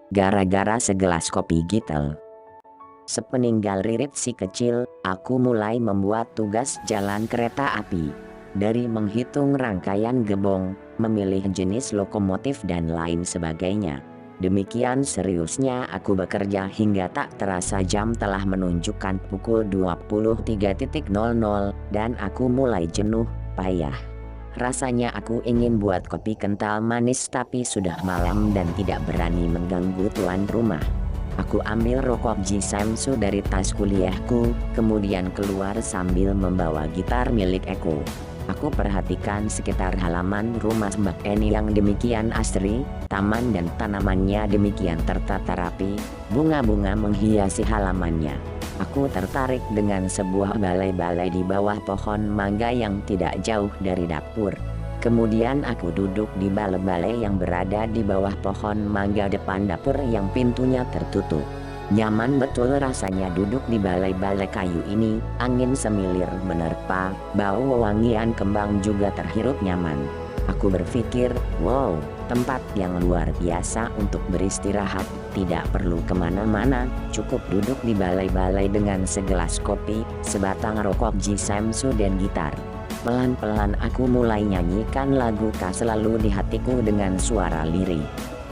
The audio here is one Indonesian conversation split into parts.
gara-gara segelas kopi gitel. Sepeninggal Ririt si kecil, aku mulai membuat tugas jalan kereta api. Dari menghitung rangkaian gebong, memilih jenis lokomotif dan lain sebagainya. Demikian seriusnya aku bekerja hingga tak terasa jam telah menunjukkan pukul 23.00 dan aku mulai jenuh, payah. Rasanya aku ingin buat kopi kental manis tapi sudah malam dan tidak berani mengganggu tuan rumah. Aku ambil rokok Ji Samsu dari tas kuliahku, kemudian keluar sambil membawa gitar milik Eko. Aku perhatikan sekitar halaman rumah Mbak Eni yang demikian asri, taman dan tanamannya demikian tertata rapi, bunga-bunga menghiasi halamannya. Aku tertarik dengan sebuah balai-balai di bawah pohon mangga yang tidak jauh dari dapur. Kemudian aku duduk di balai-balai yang berada di bawah pohon mangga depan dapur yang pintunya tertutup. Nyaman betul rasanya duduk di balai-balai kayu ini, angin semilir menerpa, bau wewangian kembang juga terhirup nyaman. Aku berpikir, wow, tempat yang luar biasa untuk beristirahat, tidak perlu kemana-mana, cukup duduk di balai-balai dengan segelas kopi, sebatang rokok Ji Samsu dan gitar. Pelan-pelan aku mulai nyanyikan lagu khas selalu di hatiku dengan suara lirih.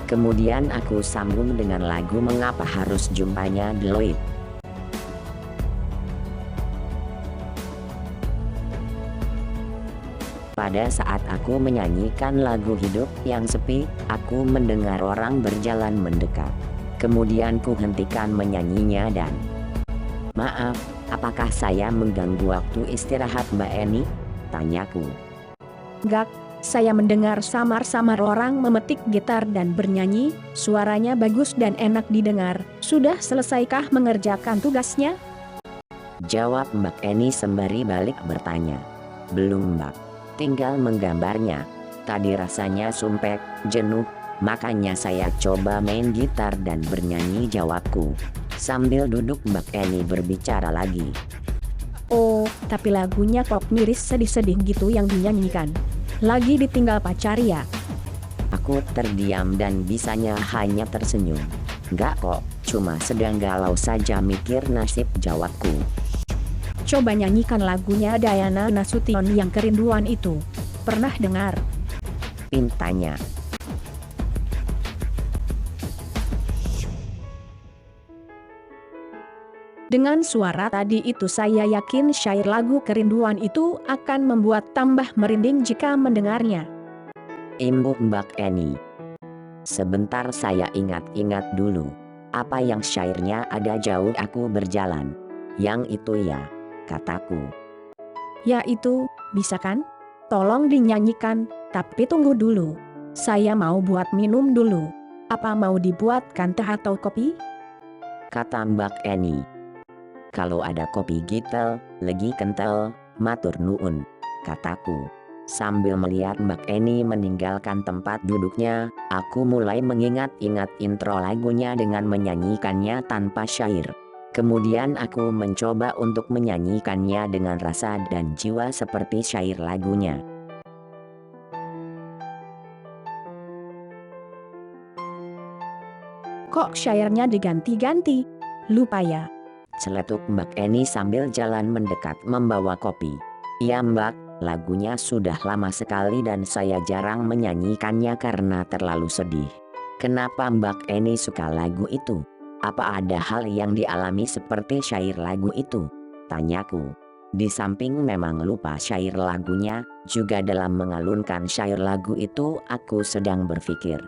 Kemudian aku sambung dengan lagu Mengapa Harus Jumpanya Deloitte. Pada saat aku menyanyikan lagu hidup yang sepi, aku mendengar orang berjalan mendekat. Kemudian ku hentikan menyanyinya dan, "Maaf, apakah saya mengganggu waktu istirahat Mbak Eni?" tanyaku. "Gak, saya mendengar samar-samar orang memetik gitar dan bernyanyi, suaranya bagus dan enak didengar. Sudah selesaikah mengerjakan tugasnya?" jawab Mbak Eni sembari balik bertanya. "Belum Mbak, tinggal menggambarnya. Tadi rasanya sumpek, jenuh, makanya saya coba main gitar dan bernyanyi," jawabku. Sambil duduk Mbak Eni berbicara lagi. "Oh, tapi lagunya kok miris sedih-sedih gitu yang dinyanyikan. Lagi ditinggal pacar ya?" Aku terdiam dan bisanya hanya tersenyum. "Enggak kok, cuma sedang galau saja mikir nasib," jawabku. "Coba nyanyikan lagunya Diana Nasution yang Kerinduan itu. Pernah dengar?" pintanya. Dengan suara tadi itu saya yakin syair lagu Kerinduan itu akan membuat tambah merinding jika mendengarnya. Imbuh Mbak Eni. Sebentar saya ingat-ingat dulu. Apa yang syairnya ada jauh aku berjalan. Yang itu ya, kataku. "Ya itu, bisa kan? Tolong dinyanyikan, tapi tunggu dulu. Saya mau buat minum dulu. Apa mau dibuatkan teh atau kopi?" kata Mbak Eni. "Kalau ada kopi gitel, legi kental, matur nuun," kataku. Sambil melihat Mbak Eni meninggalkan tempat duduknya, aku mulai mengingat-ingat intro lagunya dengan menyanyikannya tanpa syair. Kemudian aku mencoba untuk menyanyikannya dengan rasa dan jiwa seperti syair lagunya. "Kok syairnya diganti-ganti? Lupa ya?" Celetuk Mbak Eni sambil jalan mendekat membawa kopi. "Iya Mbak, lagunya sudah lama sekali dan saya jarang menyanyikannya karena terlalu sedih." "Kenapa Mbak Eni suka lagu itu? Apa ada hal yang dialami seperti syair lagu itu?" tanyaku. Di samping memang lupa syair lagunya, juga dalam mengalunkan syair lagu itu aku sedang berpikir.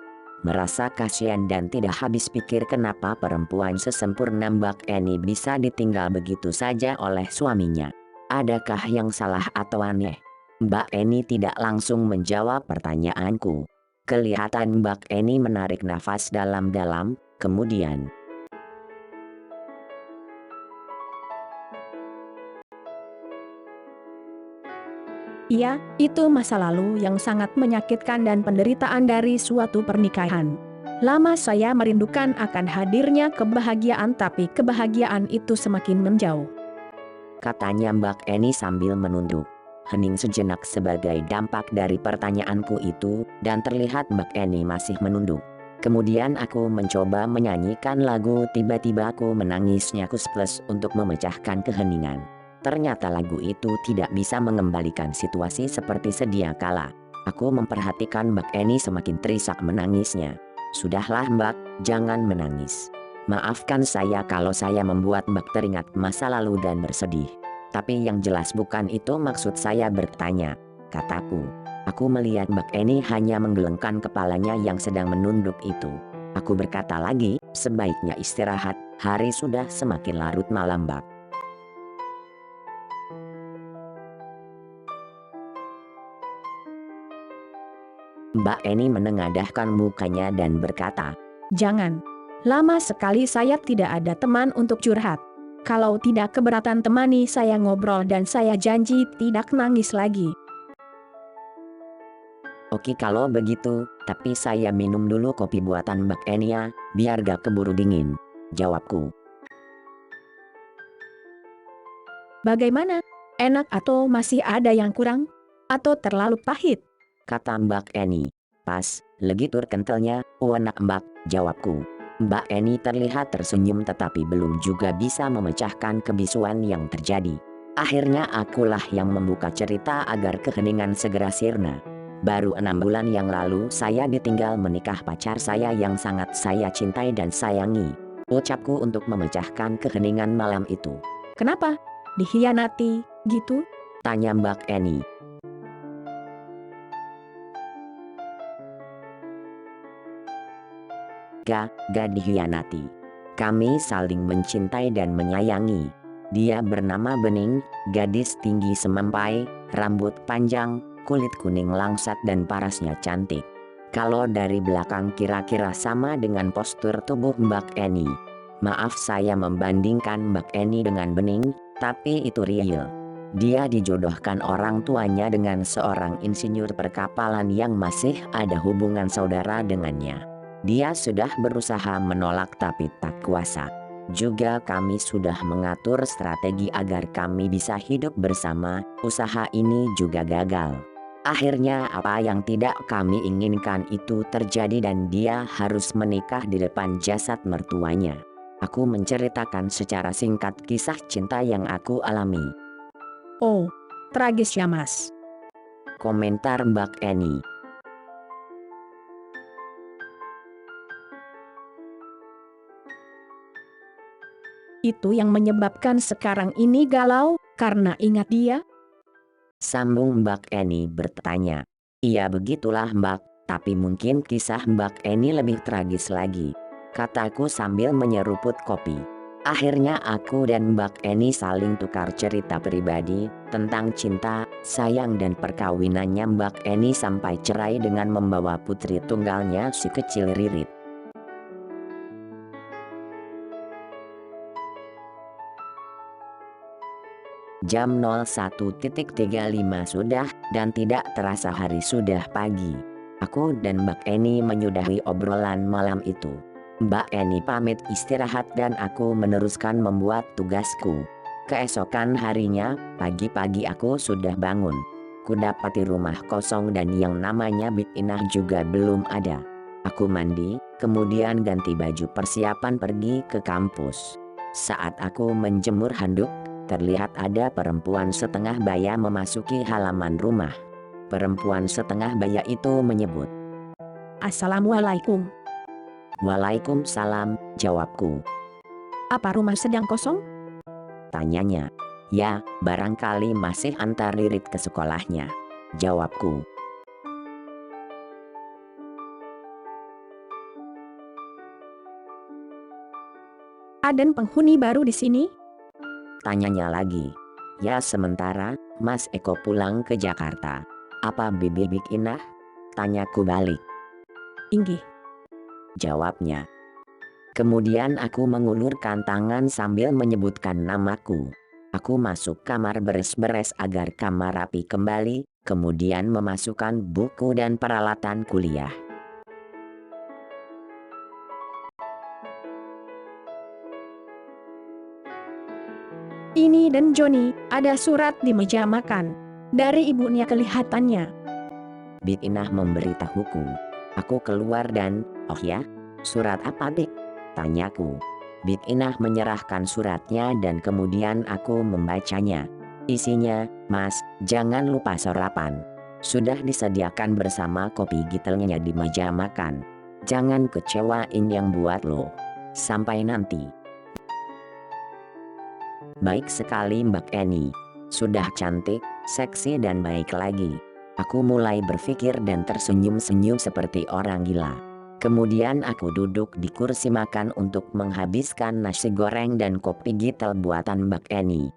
Merasa kasihan dan tidak habis pikir kenapa perempuan sesempurna Mbak Eni bisa ditinggal begitu saja oleh suaminya. Adakah yang salah atau aneh? Mbak Eni tidak langsung menjawab pertanyaanku. Kelihatan Mbak Eni menarik nafas dalam-dalam, kemudian, "Iya, itu masa lalu yang sangat menyakitkan dan penderitaan dari suatu pernikahan. Lama saya merindukan akan hadirnya kebahagiaan tapi kebahagiaan itu semakin menjauh." katanya Mbak Eni sambil menunduk. Hening sejenak sebagai dampak dari pertanyaanku itu, dan terlihat Mbak Eni masih menunduk. Kemudian aku mencoba menyanyikan lagu, tiba-tiba aku menangis nyakus plus untuk memecahkan keheningan. Ternyata lagu itu tidak bisa mengembalikan situasi seperti sedia kala. Aku memperhatikan Mbak Eni semakin terisak menangisnya. Sudahlah Mbak, jangan menangis. Maafkan saya kalau saya membuat Mbak teringat masa lalu dan bersedih. Tapi yang jelas bukan itu maksud saya bertanya, kataku. Aku melihat Mbak Eni hanya menggelengkan kepalanya yang sedang menunduk itu. Aku berkata lagi, sebaiknya istirahat, hari sudah semakin larut malam Mbak. Mbak Eni menengadahkan mukanya dan berkata, Jangan. Lama sekali saya tidak ada teman untuk curhat. Kalau tidak keberatan temani saya ngobrol dan saya janji tidak nangis lagi. oke kalau begitu, tapi saya minum dulu kopi buatan Mbak Eni ya, biar gak keburu dingin. Jawabku. Bagaimana? Enak atau masih ada yang kurang? Atau terlalu pahit? Kata Mbak Eni. Pas, legitur kentalnya, enak Mbak, jawabku. Mbak Eni terlihat tersenyum tetapi belum juga bisa memecahkan kebisuan yang terjadi. Akhirnya akulah yang membuka cerita agar keheningan segera sirna. Baru 6 bulan yang lalu saya ditinggal menikah pacar saya yang sangat saya cintai dan sayangi. Ucapku untuk memecahkan keheningan malam itu. Kenapa? Dikhianati, gitu? Tanya Mbak Eni. Gak dikhianati. Kami saling mencintai dan menyayangi. Dia bernama Bening, gadis tinggi semampai, rambut panjang, kulit kuning langsat dan parasnya cantik. Kalau dari belakang kira-kira sama dengan postur tubuh Mbak Eni. Maaf saya membandingkan Mbak Eni dengan Bening, tapi itu real. Dia dijodohkan orang tuanya dengan seorang insinyur perkapalan yang masih ada hubungan saudara dengannya. Dia sudah berusaha menolak tapi tak kuasa. Juga kami sudah mengatur strategi agar kami bisa hidup bersama, usaha ini juga gagal. Akhirnya apa yang tidak kami inginkan itu terjadi dan dia harus menikah di depan jasad mertuanya. Aku menceritakan secara singkat kisah cinta yang aku alami. Oh, tragis ya Mas. Komentar Mbak Eni. Itu yang menyebabkan sekarang ini galau, karena ingat dia? Sambung Mbak Eni bertanya. Iya begitulah Mbak, tapi mungkin kisah Mbak Eni lebih tragis lagi. Kataku sambil menyeruput kopi. Akhirnya aku dan Mbak Eni saling tukar cerita pribadi tentang cinta, sayang dan perkawinannya Mbak Eni sampai cerai dengan membawa putri tunggalnya si kecil Ririt. Jam 01.35 sudah, dan tidak terasa hari sudah pagi. Aku dan Mbak Eni menyudahi obrolan malam itu. Mbak Eni pamit istirahat dan aku meneruskan membuat tugasku. Keesokan harinya, pagi-pagi aku sudah bangun. Kudapati rumah kosong dan yang namanya Bik Inah juga belum ada. Aku mandi, kemudian ganti baju persiapan pergi ke kampus. Saat aku menjemur handuk, terlihat ada perempuan setengah baya memasuki halaman rumah. Perempuan setengah baya itu menyebut, Assalamualaikum. "Waalaikumsalam," jawabku. Apa rumah sedang kosong? Tanyanya. "Ya, barangkali masih antar Ririt ke sekolahnya," jawabku. Ada penghuni baru di sini? Tanyanya lagi. "Ya sementara, Mas Eko pulang ke Jakarta." "Apa Bibi Bik Inah?" tanyaku balik. Inggih. Jawabnya. Kemudian aku mengulurkan tangan sambil menyebutkan namaku. Aku masuk kamar beres-beres agar kamar rapi kembali, kemudian memasukkan buku dan peralatan kuliah. Ini dan Joni, ada surat di meja makan. Dari ibunya kelihatannya. Bik Inah memberitahuku. Aku keluar dan, oh ya, surat apa Bik? Tanyaku. Bik Inah menyerahkan suratnya dan kemudian aku membacanya. Isinya, Mas, jangan lupa sarapan. Sudah disediakan bersama kopi gitelnya di meja makan. Jangan kecewain yang buat lo. Sampai nanti. Baik sekali Mbak Eni. Sudah cantik, seksi dan baik lagi. Aku mulai berpikir dan tersenyum-senyum seperti orang gila. Kemudian aku duduk di kursi makan untuk menghabiskan nasi goreng dan kopi gitel buatan Mbak Eni.